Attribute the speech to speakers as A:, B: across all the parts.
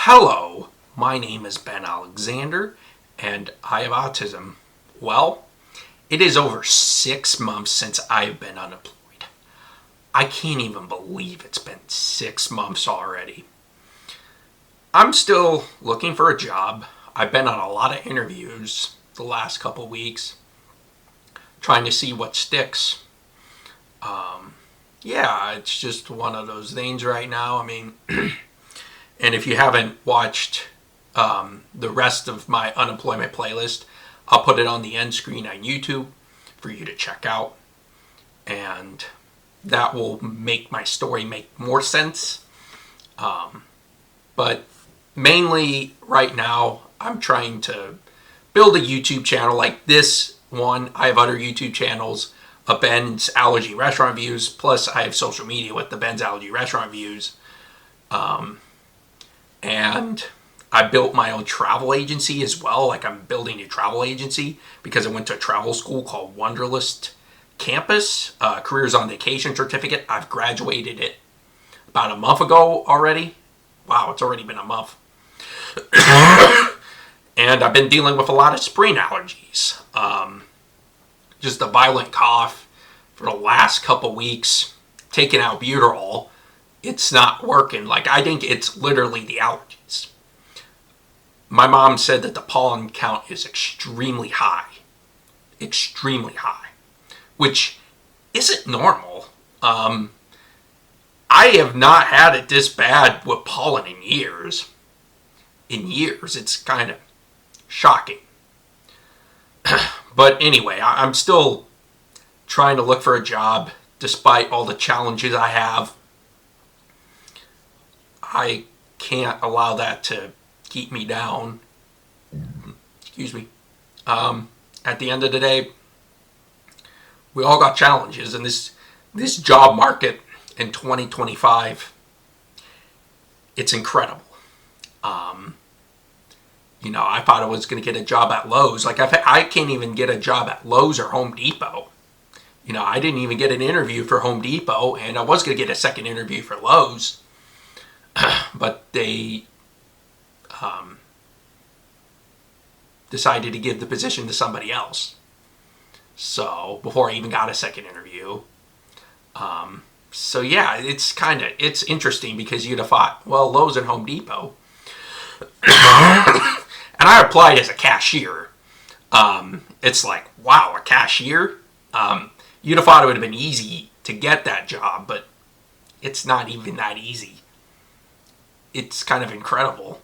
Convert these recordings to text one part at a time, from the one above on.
A: Hello, my name is Ben Alexander, and I have autism. Well, it is over 6 months since I've been unemployed. I can't even believe it's been 6 months already. I'm still looking for a job. I've been on a lot of interviews the last couple weeks, trying to see what sticks. Yeah, it's just one of those things right now. And if you haven't watched the rest of my unemployment playlist, I'll put it on the end screen on YouTube for you to check out. And that will make my story make more sense. But mainly right now, I'm trying to build a YouTube channel like this one. I have other YouTube channels, Ben's Allergy Restaurant Reviews, plus I have social media with the Ben's Allergy Restaurant Reviews. And I built my own travel agency as well. Like, I'm building a travel agency because I went to a travel school called Wonderlist Campus, Careers on Vacation certificate. I've graduated it about a month ago already. Wow, it's already been a month. And I've been dealing with a lot of spring allergies. Just a violent cough for the last couple weeks. Taking albuterol. It's not working. Like, I think it's literally the allergies. My mom said that the pollen count is extremely high. Extremely high. Which isn't normal. I have not had it this bad with pollen in years. In years. It's kind of shocking. But anyway, I'm still trying to look for a job despite all the challenges I have. I can't allow that to keep me down. Excuse me. At the end of the day, we all got challenges, and this job market in 2025, it's incredible. I thought I was going to get a job at Lowe's. Like, I can't even get a job at Lowe's or Home Depot. I didn't even get an interview for Home Depot, and I was going to get a second interview for Lowe's. But they decided to give the position to somebody else. So, before I even got a second interview. So yeah, it's interesting because you'd have thought, well, Lowe's and Home Depot. And I applied as a cashier. It's like, wow, a cashier? You'd have thought it would have been easy to get that job, but it's not even that easy. It's kind of incredible.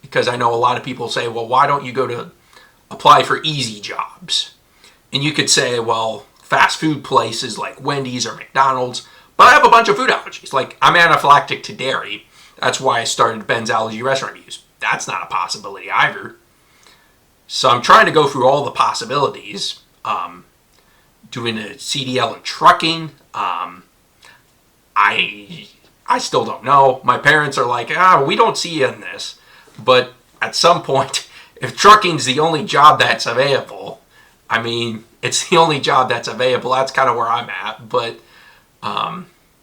A: Because I know a lot of people say, well, why don't you go to apply for easy jobs? And you could say, well, fast food places like Wendy's or McDonald's, but I have a bunch of food allergies. Like, I'm anaphylactic to dairy. That's why I started Ben's Allergy Restaurant Reviews. That's not a possibility either. So I'm trying to go through all the possibilities. Doing a CDL in trucking. I still don't know. My parents are like, we don't see you in this. But at some point, if trucking's the only job that's available, it's the only job that's available. That's kind of where I'm at. But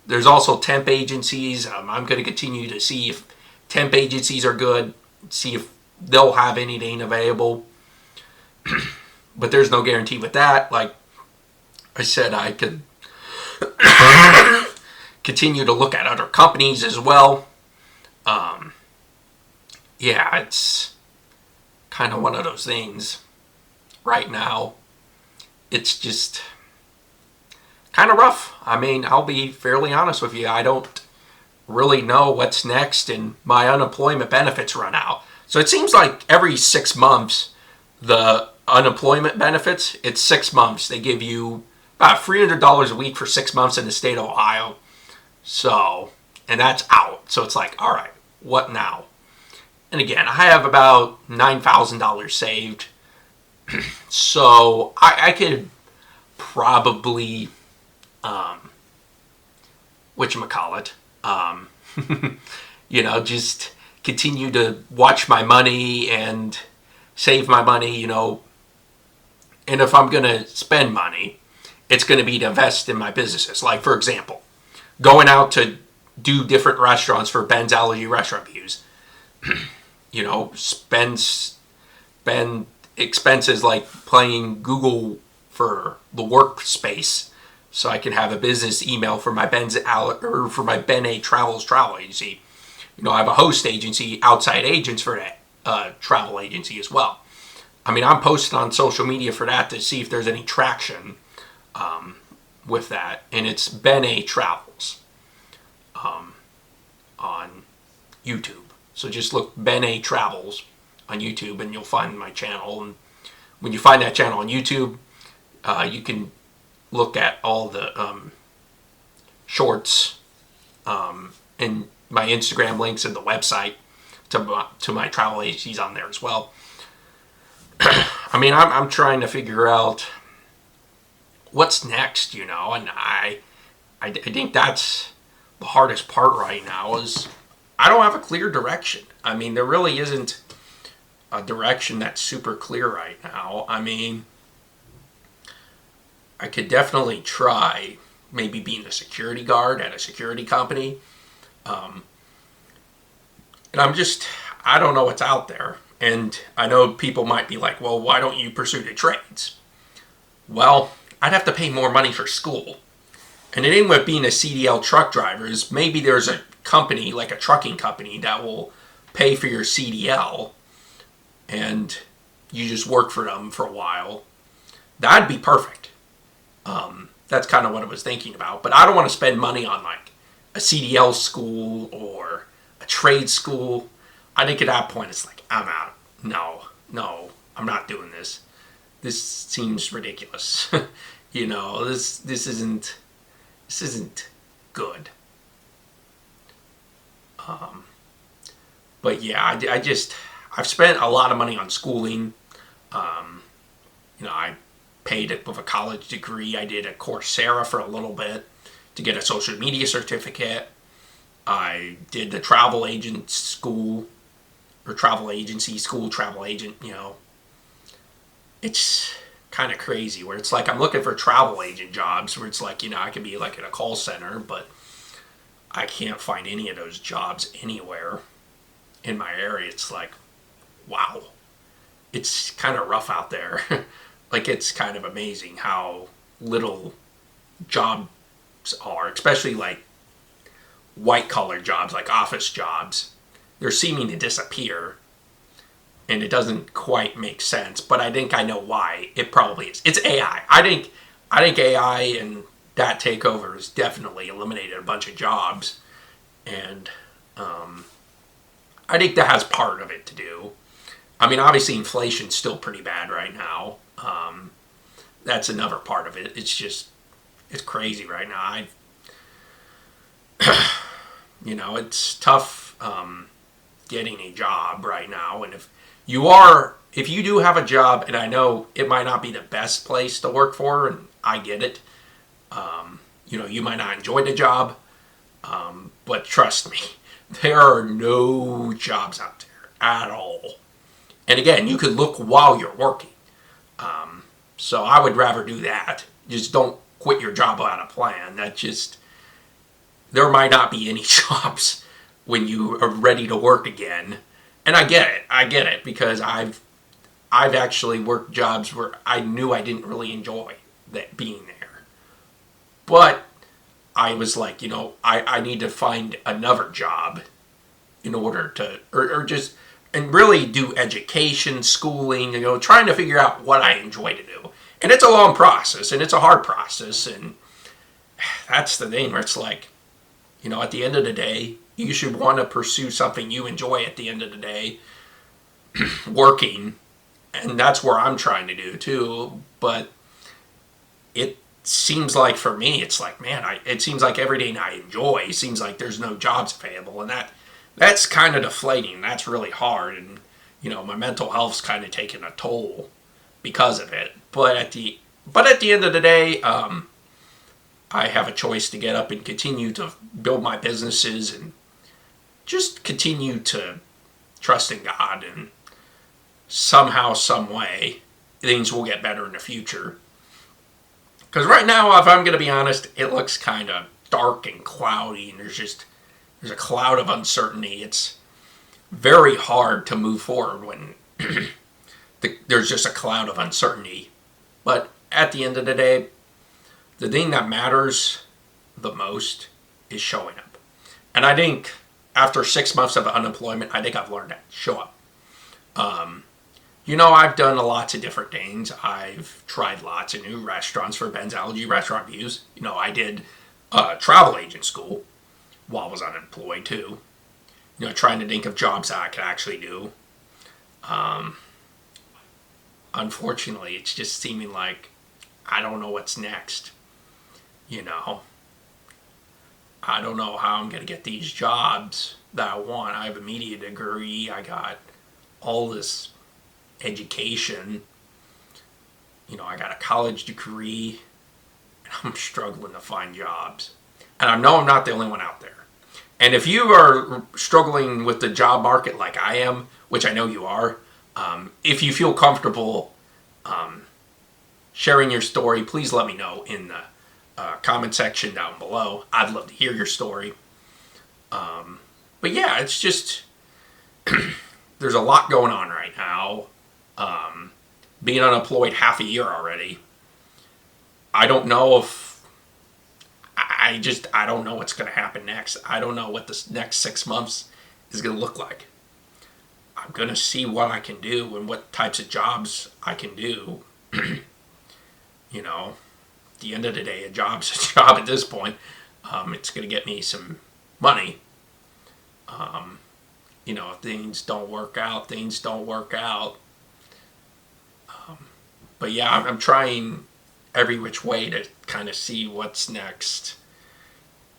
A: there's also temp agencies. I'm going to continue to see if temp agencies are good, see if they'll have anything available. But there's no guarantee with that. Like I said, I could continue to look at other companies as well. Yeah, it's kind of one of those things right now. It's just kind of rough. I'll be fairly honest with you. I don't really know what's next, and my unemployment benefits run out. So it seems like every 6 months, the unemployment benefits, it's 6 months. They give you about $300 a week for 6 months in the state of Ohio. So, and that's out. So it's like, all right, what now? And again, I have about $9,000 saved. So I could probably, whatchamacallit, just continue to watch my money and save my money, and if I'm going to spend money, it's going to be to invest in my businesses. Like, for example, going out to do different restaurants for Ben's Allergy Restaurant Views. Spend expenses like paying Google for the workspace so I can have a business email for my for my Ben A Travels travel agency. I have a host agency, outside agents for that travel agency as well. I mean, I'm posting on social media for that to see if there's any traction with that, and it's Ben A Travels on YouTube. So just look Ben A Travels on YouTube, and you'll find my channel. And when you find that channel on YouTube, you can look at all the shorts and my Instagram links and the website to my travel agencies on there as well. I mean, I'm trying to figure out what's next, and I think that's the hardest part right now is I don't have a clear direction. I mean, there really isn't a direction that's super clear right now. I mean, I could definitely try maybe being a security guard at a security company. And I don't know what's out there. And I know people might be like, well, why don't you pursue the trades? Well, I'd have to pay more money for school. And the thing with being a CDL truck driver is maybe there's a company, like a trucking company, that will pay for your CDL and you just work for them for a while. That'd be perfect. That's kind of what I was thinking about. But I don't want to spend money on like a CDL school or a trade school. I think at that point it's like, I'm out. No, I'm not doing this. This seems ridiculous. This isn't good. But yeah, I've spent a lot of money on schooling. I paid it with a college degree. I did a Coursera for a little bit to get a social media certificate. I did the travel agent school, or travel agency school, travel agent, It's kind of crazy where it's like I'm looking for travel agent jobs where it's like, I could be like in a call center, but I can't find any of those jobs anywhere in my area. It's like, wow, it's kind of rough out there. Like, it's kind of amazing how little jobs are, especially like white collar jobs, like office jobs. They're seeming to disappear, and it doesn't quite make sense, but I think I know why. It probably is. It's AI. I think AI and that takeover has definitely eliminated a bunch of jobs, and I think that has part of it to do. I mean, obviously inflation's still pretty bad right now. That's another part of it. It's crazy right now. It's tough getting a job right now, and if you do have a job, and I know it might not be the best place to work for, and I get it. You might not enjoy the job, but trust me, there are no jobs out there at all. And again, you could look while you're working. So I would rather do that. Just don't quit your job without a plan. There might not be any jobs when you are ready to work again. And I get it because I've actually worked jobs where I knew I didn't really enjoy that being there. But I was like, I need to find another job in order to, or just, and really do education, schooling, trying to figure out what I enjoy to do. And it's a long process, and it's a hard process, and that's the thing where it's like, at the end of the day, you should want to pursue something you enjoy at the end of the day, working, and that's where I'm trying to do too. But it seems like for me, it's like, man, it seems like everything I enjoy, it seems like there's no jobs available, and that's kind of deflating. That's really hard, and my mental health's kind of taking a toll because of it. But at the end of the day, I have a choice to get up and continue to build my businesses and just continue to trust in God, and somehow, some way, things will get better in the future. Because right now, if I'm going to be honest, it looks kind of dark and cloudy, and there's just there's a cloud of uncertainty. It's very hard to move forward when there's just a cloud of uncertainty. But at the end of the day, the thing that matters the most is showing up. And I think after 6 months of unemployment, I think I've learned that. Show up. I've done lots of different things. I've tried lots of new restaurants for Ben's Allergy Restaurant Views. I did travel agent school while I was unemployed too. Trying to think of jobs that I could actually do. Unfortunately, it's just seeming like I don't know what's next. I don't know how I'm going to get these jobs that I want. I have a media degree. I got all this education. I got a college degree. And I'm struggling to find jobs. And I know I'm not the only one out there. And if you are struggling with the job market like I am, which I know you are, if you feel comfortable sharing your story, please let me know in the comment section down below. I'd love to hear your story. But yeah, it's just there's a lot going on right now. Being unemployed half a year already, I don't know if I don't know what's going to happen next. I don't know what this next 6 months is going to look like. I'm going to see what I can do and what types of jobs I can do. At the end of the day, a job's a job at this point. It's going to get me some money. If things don't work out, things don't work out. But yeah, I'm trying every which way to kind of see what's next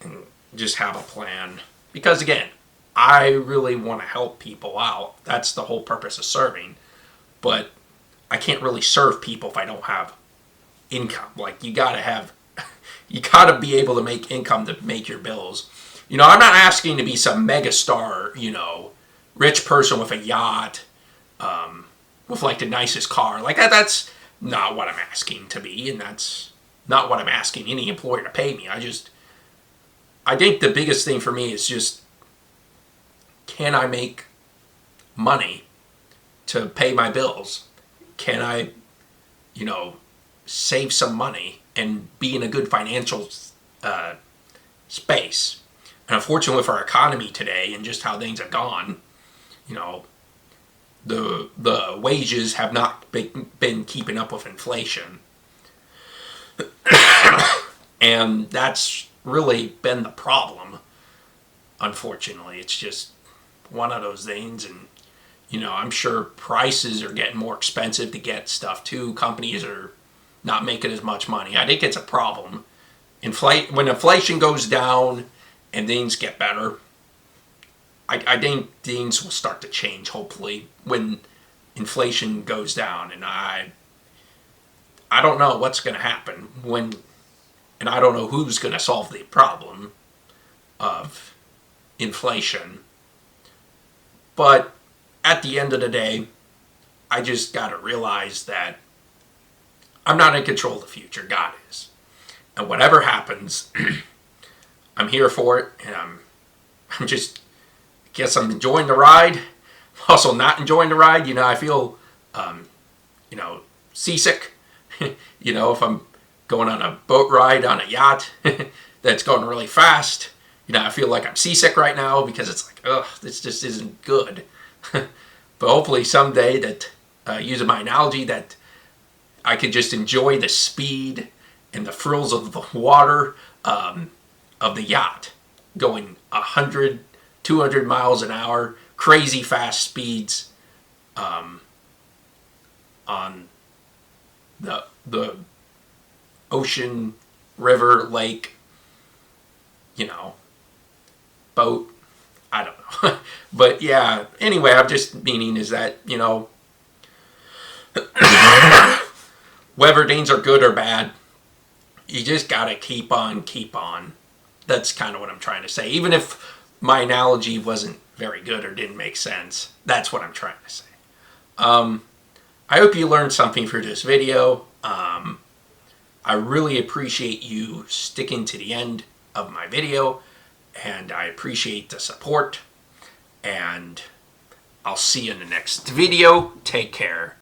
A: and just have a plan. Because again, I really want to help people out. That's the whole purpose of serving. But I can't really serve people if I don't have income. Like, you gotta be able to make income to make your bills. I'm not asking to be some mega star, rich person with a yacht, with like the nicest car. Like that's not what I'm asking to be, and that's not what I'm asking any employer to pay me. I think the biggest thing for me is just, can I make money to pay my bills? Can I, save some money and be in a good financial space? And unfortunately for our economy today and just how things have gone, the wages have not been keeping up with inflation. And that's really been the problem. Unfortunately, it's just one of those things. And I'm sure prices are getting more expensive to get stuff too. Companies are not making as much money. I think it's a problem. When inflation goes down and things get better, I think things will start to change, hopefully, when inflation goes down. And I don't know what's going to happen and I don't know who's going to solve the problem of inflation. But at the end of the day, I just got to realize that I'm not in control of the future. God is. And whatever happens, I'm here for it. And I'm just, I guess I'm enjoying the ride. Also not enjoying the ride. I feel, seasick. If I'm going on a boat ride on a yacht that's going really fast, I feel like I'm seasick right now because it's like, this just isn't good. But hopefully someday that, using my analogy, that I could just enjoy the speed and the frills of the water of the yacht going 100, 200 miles an hour, crazy fast speeds on the ocean, river, lake, boat. I don't know. But yeah, anyway, I'm just meaning is that, whether things are good or bad, you just gotta keep on. That's kind of what I'm trying to say. Even if my analogy wasn't very good or didn't make sense, that's what I'm trying to say. I hope you learned something for this video. I really appreciate you sticking to the end of my video. and I appreciate the support, and I'll see you in the next video. Take care.